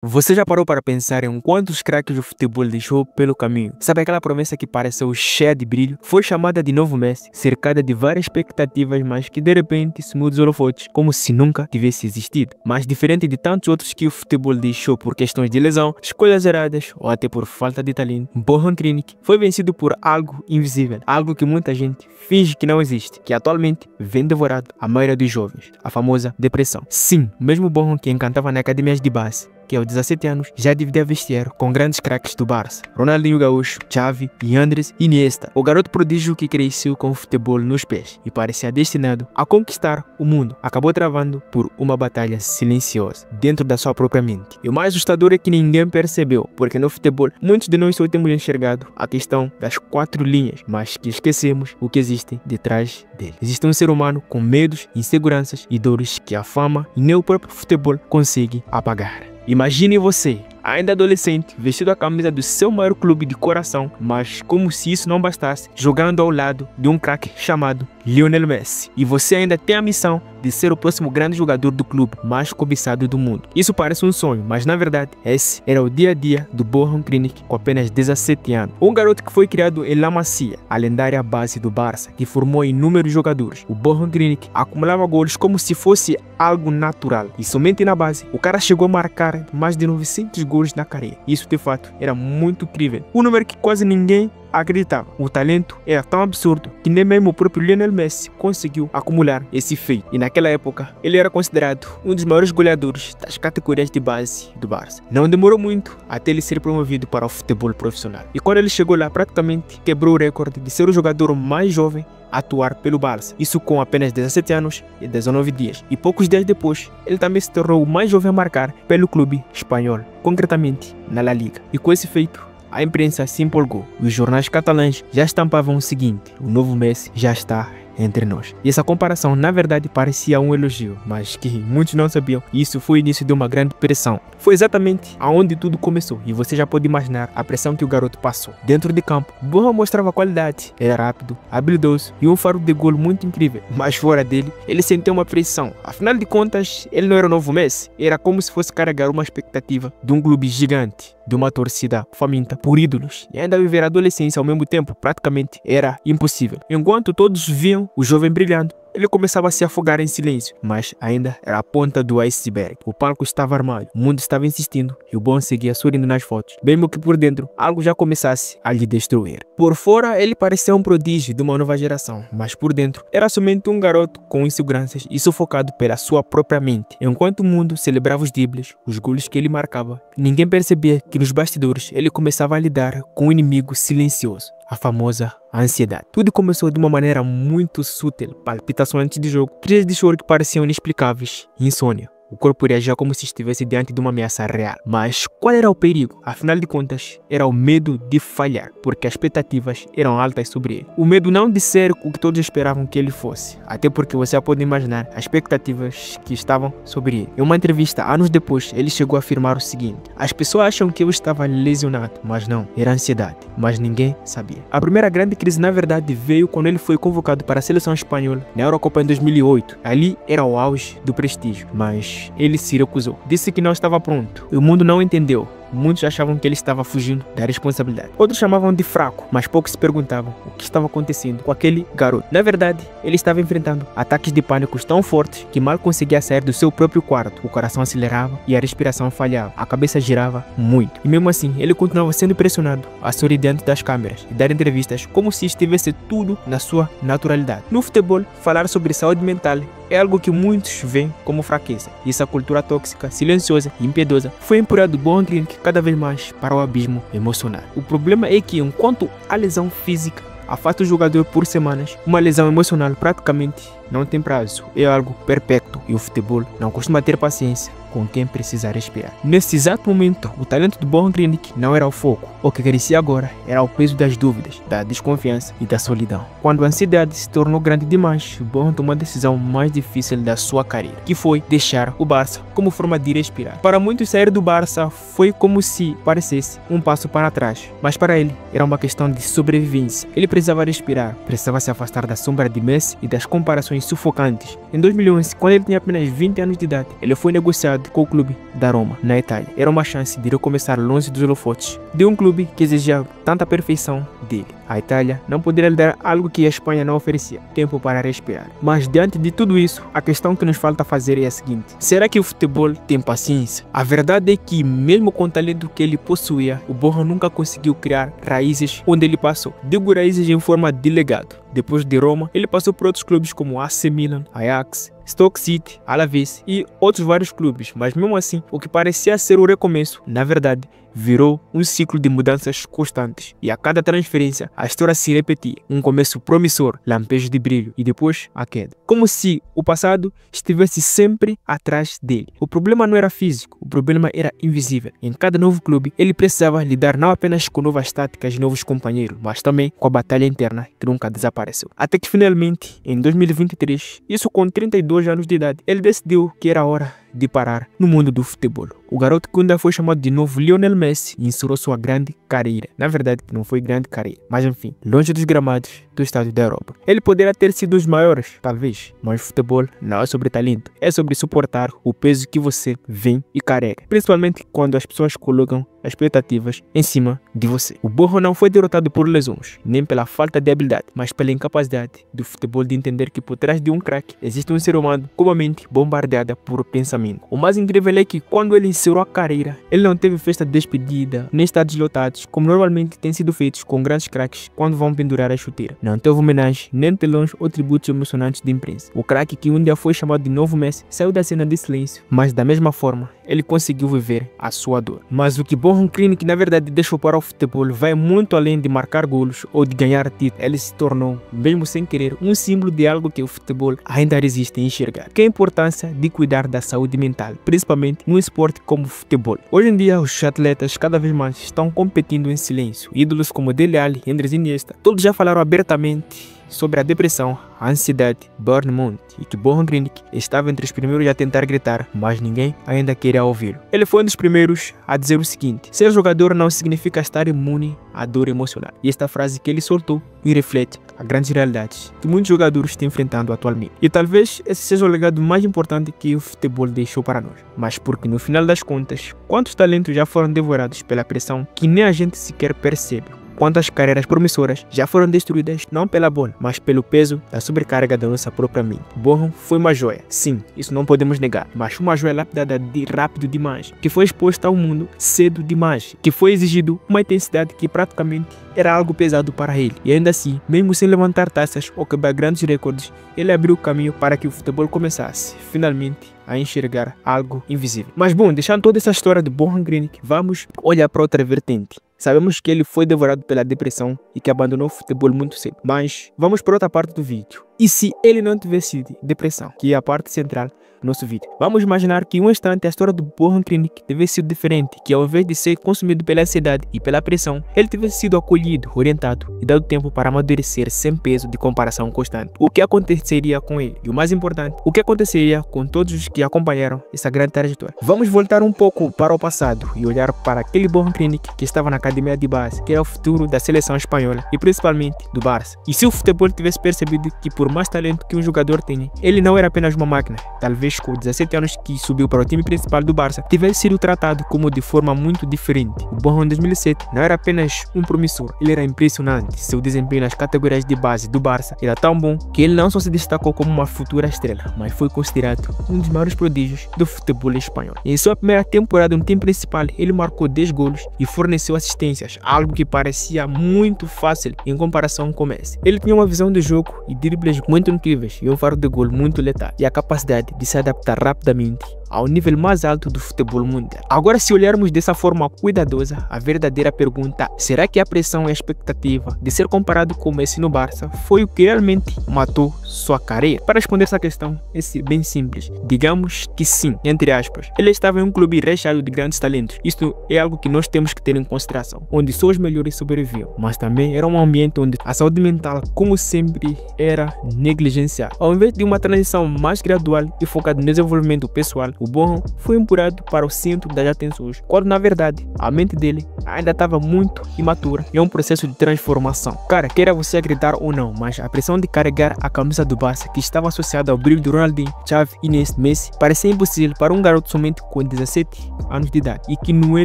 Você já parou para pensar em quantos craques o futebol deixou pelo caminho? Sabe aquela promessa que pareceu cheia de brilho? Foi chamada de novo Messi, cercada de várias expectativas, mas que de repente sumiu dos holofotes, como se nunca tivesse existido. Mas diferente de tantos outros que o futebol deixou por questões de lesão, escolhas erradas ou até por falta de talento, Bojan Krinik foi vencido por algo invisível, algo que muita gente finge que não existe, que atualmente vem devorado a maioria dos jovens, a famosa depressão. Sim, o mesmo Bojan que encantava nas academias de base, que aos 17 anos já dividia vestiário com grandes craques do Barça, Ronaldinho Gaúcho, Xavi e Andrés Iniesta, o garoto prodígio que cresceu com o futebol nos pés e parecia destinado a conquistar o mundo, acabou travando por uma batalha silenciosa dentro da sua própria mente. E o mais assustador é que ninguém percebeu, porque no futebol muitos de nós só temos enxergado a questão das 4 linhas, mas que esquecemos o que existe detrás dele. Existe um ser humano com medos, inseguranças e dores que a fama e nem o próprio futebol consegue apagar. Imagine você, ainda adolescente, vestido a camisa do seu maior clube de coração, mas como se isso não bastasse, jogando ao lado de um craque chamado Lionel Messi. E você ainda tem a missão de ser o próximo grande jogador do clube mais cobiçado do mundo. Isso parece um sonho, mas na verdade esse era o dia a dia do Bojan Krinik com apenas 17 anos. Um garoto que foi criado em La Masia, a lendária base do Barça, que formou inúmeros jogadores. O Bojan Krinik acumulava gols como se fosse algo natural. E somente na base, o cara chegou a marcar mais de 900 gols na carreira. Isso de fato era muito incrível. Um número que quase ninguém acreditava. O talento era tão absurdo que nem mesmo o próprio Lionel Messi conseguiu acumular esse feito. E naquela época, ele era considerado um dos maiores goleadores das categorias de base do Barça. Não demorou muito até ele ser promovido para o futebol profissional. E quando ele chegou lá, praticamente quebrou o recorde de ser o jogador mais jovem a atuar pelo Barça. Isso com apenas 17 anos e 19 dias. E poucos dias depois, ele também se tornou o mais jovem a marcar pelo clube espanhol, concretamente na La Liga. E com esse feito, a imprensa se empolgou. Os jornais catalães já estampavam o seguinte: o novo Messi já está entre nós. E essa comparação na verdade parecia um elogio, mas que muitos não sabiam, isso foi o início de uma grande pressão. Foi exatamente aonde tudo começou e você já pode imaginar a pressão que o garoto passou. Dentro de campo, Bojan mostrava qualidade, era rápido, habilidoso e um faro de golo muito incrível, mas fora dele, ele sentiu uma pressão. Afinal de contas, ele não era o novo Messi, era como se fosse carregar uma expectativa de um clube gigante, de uma torcida faminta por ídolos, e ainda viver a adolescência ao mesmo tempo praticamente era impossível. Enquanto todos viam o jovem brilhando, ele começava a se afogar em silêncio, mas ainda era a ponta do iceberg. O palco estava armado, o mundo estava insistindo e o bom seguia sorrindo nas fotos, mesmo que por dentro algo já começasse a lhe destruir. Por fora ele parecia um prodígio de uma nova geração, mas por dentro era somente um garoto com inseguranças e sufocado pela sua própria mente. Enquanto o mundo celebrava os dribles, os gols que ele marcava, ninguém percebia que nos bastidores ele começava a lidar com um inimigo silencioso, a famosa ansiedade. Tudo começou de uma maneira muito sutil: palpitações antes de jogo, crises de choro que pareciam inexplicáveis, insônia. O corpo reagia como se estivesse diante de uma ameaça real. Mas qual era o perigo? Afinal de contas, era o medo de falhar, porque as expectativas eram altas sobre ele. O medo não de ser o que todos esperavam que ele fosse, até porque você já pode imaginar as expectativas que estavam sobre ele. Em uma entrevista, anos depois, ele chegou a afirmar o seguinte: as pessoas acham que eu estava lesionado, mas não, era ansiedade, mas ninguém sabia. A primeira grande crise, na verdade, veio quando ele foi convocado para a seleção espanhola na Eurocopa em 2008. Ali era o auge do prestígio, mas ele se recusou. Disse que não estava pronto. O mundo não entendeu. Muitos achavam que ele estava fugindo da responsabilidade. Outros chamavam de fraco, mas poucos se perguntavam o que estava acontecendo com aquele garoto. Na verdade, ele estava enfrentando ataques de pânico tão fortes que mal conseguia sair do seu próprio quarto. O coração acelerava e a respiração falhava. A cabeça girava muito. E mesmo assim, ele continuava sendo pressionado a sorrir diante das câmeras e dar entrevistas como se estivesse tudo na sua naturalidade. No futebol, falar sobre saúde mental é algo que muitos veem como fraqueza. E essa cultura tóxica, silenciosa e impiedosa foi empurrado Bojan Krinik cada vez mais para o abismo emocional. O problema é que enquanto a lesão física afasta o jogador por semanas, uma lesão emocional praticamente não tem prazo, é algo perpétuo e o futebol não costuma ter paciência com quem precisa respirar. Nesse exato momento, o talento do Bojan Krinik não era o foco. O que crescia agora era o peso das dúvidas, da desconfiança e da solidão. Quando a ansiedade se tornou grande demais, o Bojan tomou a decisão mais difícil da sua carreira, que foi deixar o Barça como forma de respirar. Para muitos, sair do Barça foi como se parecesse um passo para trás, mas para ele era uma questão de sobrevivência. Ele precisava respirar, precisava se afastar da sombra de Messi e das comparações condições sufocantes. Em 2011, quando ele tinha apenas 20 anos de idade, ele foi negociado com o clube da Roma, na Itália. Era uma chance de recomeçar longe dos holofotes de um clube que exigia tanta perfeição dele. A Itália não poderia lhe dar algo que a Espanha não oferecia, tempo para respirar. Mas diante de tudo isso, a questão que nos falta fazer é a seguinte: será que o futebol tem paciência? A verdade é que, mesmo com o talento que ele possuía, o Borja nunca conseguiu criar raízes onde ele passou. Digo raízes em forma de legado. Depois de Roma, ele passou por outros clubes como AC Milan, Ajax, Stoke City, Alaves e outros vários clubes, mas mesmo assim, o que parecia ser o recomeço, na verdade, virou um ciclo de mudanças constantes. E a cada transferência, a história se repetia. Um começo promissor, lampejos de brilho e depois a queda. Como se o passado estivesse sempre atrás dele. O problema não era físico, o problema era invisível. Em cada novo clube, ele precisava lidar não apenas com novas táticas e novos companheiros, mas também com a batalha interna que nunca desapareceu. Até que finalmente, em 2023, isso com 32 anos de idade, ele decidiu que era hora de parar no mundo do futebol. O garoto que ainda foi chamado de novo Lionel Messi encerrou sua grande carreira. Na verdade, não foi grande carreira, mas enfim, longe dos gramados do estádio da Europa. Ele poderia ter sido os maiores, talvez, mas futebol não é sobre talento, é sobre suportar o peso que você vem e carrega, principalmente quando as pessoas colocam expectativas em cima de você. O Borja não foi derrotado por lesões, nem pela falta de habilidade, mas pela incapacidade do futebol de entender que por trás de um craque existe um ser humano com a mente bombardeada por pensamento. O mais incrível é que quando ele encerrou a carreira, ele não teve festa de despedida, nem estádios lotados, como normalmente tem sido feitos com grandes craques quando vão pendurar a chuteira. Não teve homenagem, nem telões ou tributos emocionantes de imprensa. O craque que um dia foi chamado de novo Messi saiu da cena de silêncio, mas da mesma forma, ele conseguiu viver a sua dor. Mas o que Borja Krinic na verdade deixou para o futebol vai muito além de marcar golos ou de ganhar títulos. Ele se tornou, mesmo sem querer, um símbolo de algo que o futebol ainda resiste em enxergar, que é a importância de cuidar da saúde mental, principalmente num esporte como o futebol. Hoje em dia, os atletas cada vez mais estão competindo em silêncio. Ídolos como Dele Alli, Andrés Iniesta, todos já falaram abertamente sobre a depressão, a ansiedade, burnout, e que Borja Krinic estava entre os primeiros a tentar gritar, mas ninguém ainda queria ouvi-lo. Ele foi um dos primeiros a dizer o seguinte: ser jogador não significa estar imune à dor emocional. E esta frase que ele soltou me reflete a grandes realidades que muitos jogadores estão enfrentando atualmente. E talvez esse seja o legado mais importante que o futebol deixou para nós. Mas porque no final das contas, quantos talentos já foram devorados pela pressão que nem a gente sequer percebe? Quantas carreiras promissoras já foram destruídas não pela bola, mas pelo peso da sobrecarga da nossa própria mente. Borja foi uma joia, sim, isso não podemos negar, mas uma joia lapidada de rápido demais, que foi exposta ao mundo cedo demais, que foi exigido uma intensidade que praticamente era algo pesado para ele. E ainda assim, mesmo sem levantar taças ou quebrar grandes recordes, ele abriu o caminho para que o futebol começasse, finalmente, a enxergar algo invisível. Mas bom, deixando toda essa história de Borja Krinic, vamos olhar para outra vertente. Sabemos que ele foi devorado pela depressão e que abandonou o futebol muito cedo. Mas vamos para outra parte do vídeo. E se ele não tivesse depressão, que é a parte central do nosso vídeo? Vamos imaginar que um instante a história do Borja Krinic tivesse sido diferente, que ao invés de ser consumido pela ansiedade e pela pressão, ele tivesse sido acolhido, orientado e dado tempo para amadurecer sem peso de comparação constante. O que aconteceria com ele? E o mais importante, o que aconteceria com todos os que acompanharam essa grande trajetória? Vamos voltar um pouco para o passado e olhar para aquele Borja Krinic que estava na academia de base, que era o futuro da seleção espanhola e principalmente do Barça. E se o futebol tivesse percebido que por mais talento que um jogador tenha, ele não era apenas uma máquina, talvez com 17 anos que subiu para o time principal do Barça, tivesse sido tratado como de forma muito diferente. O Borja em 2007 não era apenas um promissor, ele era impressionante. Seu desempenho nas categorias de base do Barça era tão bom que ele não só se destacou como uma futura estrela, mas foi considerado um dos maiores prodígios do futebol espanhol. Em sua primeira temporada no time principal, ele marcou 10 golos e forneceu assistências, algo que parecia muito fácil em comparação com Messi. Ele tinha uma visão de jogo e dribles muito incríveis e um faro de gol muito letal, e a capacidade de se adaptar rapidamente ao nível mais alto do futebol mundial. Agora, se olharmos dessa forma cuidadosa, a verdadeira pergunta: será que a pressão e a expectativa de ser comparado com Messi no Barça foi o que realmente matou sua carreira? Para responder essa questão, é bem simples. Digamos que sim, entre aspas. Ele estava em um clube recheado de grandes talentos. Isto é algo que nós temos que ter em consideração, onde só os melhores sobreviviam. Mas também era um ambiente onde a saúde mental, como sempre, era negligenciada. Ao invés de uma transição mais gradual e focada no desenvolvimento pessoal, o Bonham foi empurrado para o centro das atenções, quando na verdade a mente dele ainda estava muito imatura e é um processo de transformação. Cara, queira você acreditar ou não, mas a pressão de carregar a camisa do Barça, que estava associada ao brilho de Ronaldinho, Xavi, Iniesta, Messi, parecia impossível para um garoto somente com 17 anos de idade e que não é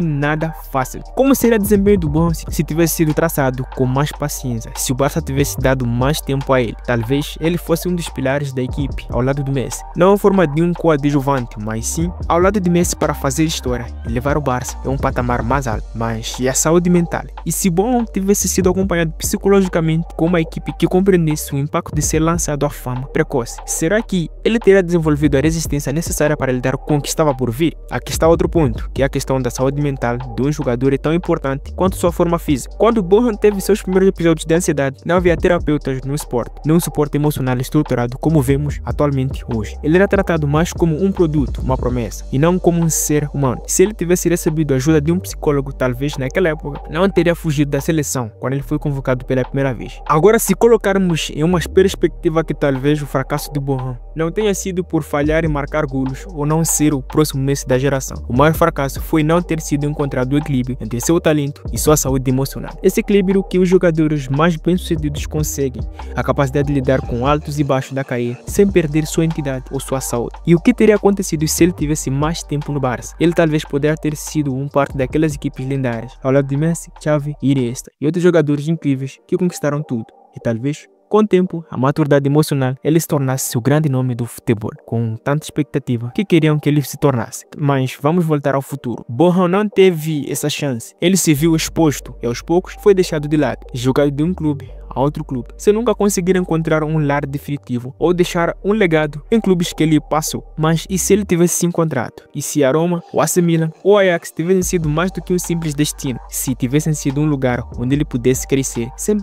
nada fácil. Como seria o desempenho do Bonham se tivesse sido traçado com mais paciência, se o Barça tivesse dado mais tempo a ele? Talvez ele fosse um dos pilares da equipe ao lado do Messi, não em forma de um coadjuvante, mas sim ao lado de Messi para fazer história e levar o Barça a um patamar mais alto. Mas e a saúde mental? E se Bonham tivesse sido acompanhado psicologicamente com uma equipe que compreendesse o impacto de ser lançado à fama precoce, será que ele teria desenvolvido a resistência necessária para lidar com o que estava por vir? Aqui está outro ponto, que é a questão da saúde mental de um jogador é tão importante quanto sua forma física. Quando Bonham teve seus primeiros episódios de ansiedade, não havia terapeutas no esporte, nem um suporte emocional estruturado como vemos atualmente hoje. Ele era tratado mais como um produto, uma promessa, e não como um ser humano. Se ele tivesse recebido a ajuda de um psicólogo, talvez naquela época não teria fugido da seleção quando ele foi convocado pela primeira vez. Agora, se colocarmos em uma perspectiva que talvez o fracasso de Bonham não tenha sido por falhar em marcar golos ou não ser o próximo Messi da geração, o maior fracasso foi não ter sido encontrado o equilíbrio entre seu talento e sua saúde emocional. Esse equilíbrio que os jogadores mais bem-sucedidos conseguem, a capacidade de lidar com altos e baixos da carreira sem perder sua entidade ou sua saúde. E o que teria acontecido se ele tivesse mais tempo no Barça? Ele talvez poderia ter sido parte daquelas equipes lendárias, ao lado de Messi, Xavi, Iniesta e outros jogadores incríveis que conquistaram tudo. E talvez, com o tempo, a maturidade emocional, ele se tornasse o grande nome do futebol, com tanta expectativa que queriam que ele se tornasse. Mas vamos voltar ao futuro. Bonham não teve essa chance. Ele se viu exposto e aos poucos foi deixado de lado, jogado de um clube a outro clube, sem nunca conseguir encontrar um lar definitivo ou deixar um legado em clubes que ele passou. Mas e se ele tivesse se encontrado? E se a Roma, o AC Milan ou o Ajax tivessem sido mais do que um simples destino? Se tivessem sido um lugar onde ele pudesse crescer sem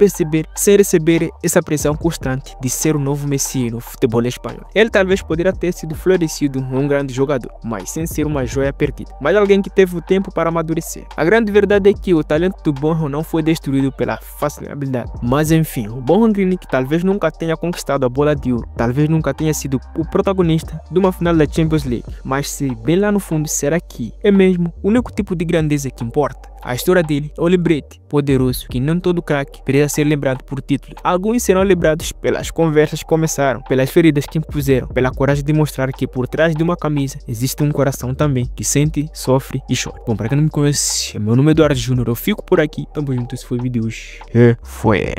receber essa pressão constante de ser o novo Messi no futebol espanhol? Ele talvez poderia ter sido florescido um grande jogador, mas sem ser uma joia perdida, mas alguém que teve o tempo para amadurecer. A grande verdade é que o talento do Bonham não foi destruído pela facilidade, mas enfim, o Bonham Clinic talvez nunca tenha conquistado a bola de ouro, talvez nunca tenha sido o protagonista de uma final da Champions League, mas se bem lá no fundo, será que é mesmo o único tipo de grandeza que importa? A história dele é um lembrete poderoso que não todo craque precisa ser lembrado por título. Alguns serão lembrados pelas conversas que começaram, pelas feridas que impuseram, pela coragem de mostrar que por trás de uma camisa existe um coração também que sente, sofre e chora. Bom, para quem não me conhece, meu nome é Eduardo Júnior, eu fico por aqui. Tamo junto, esse foi o vídeo de hoje. Foi.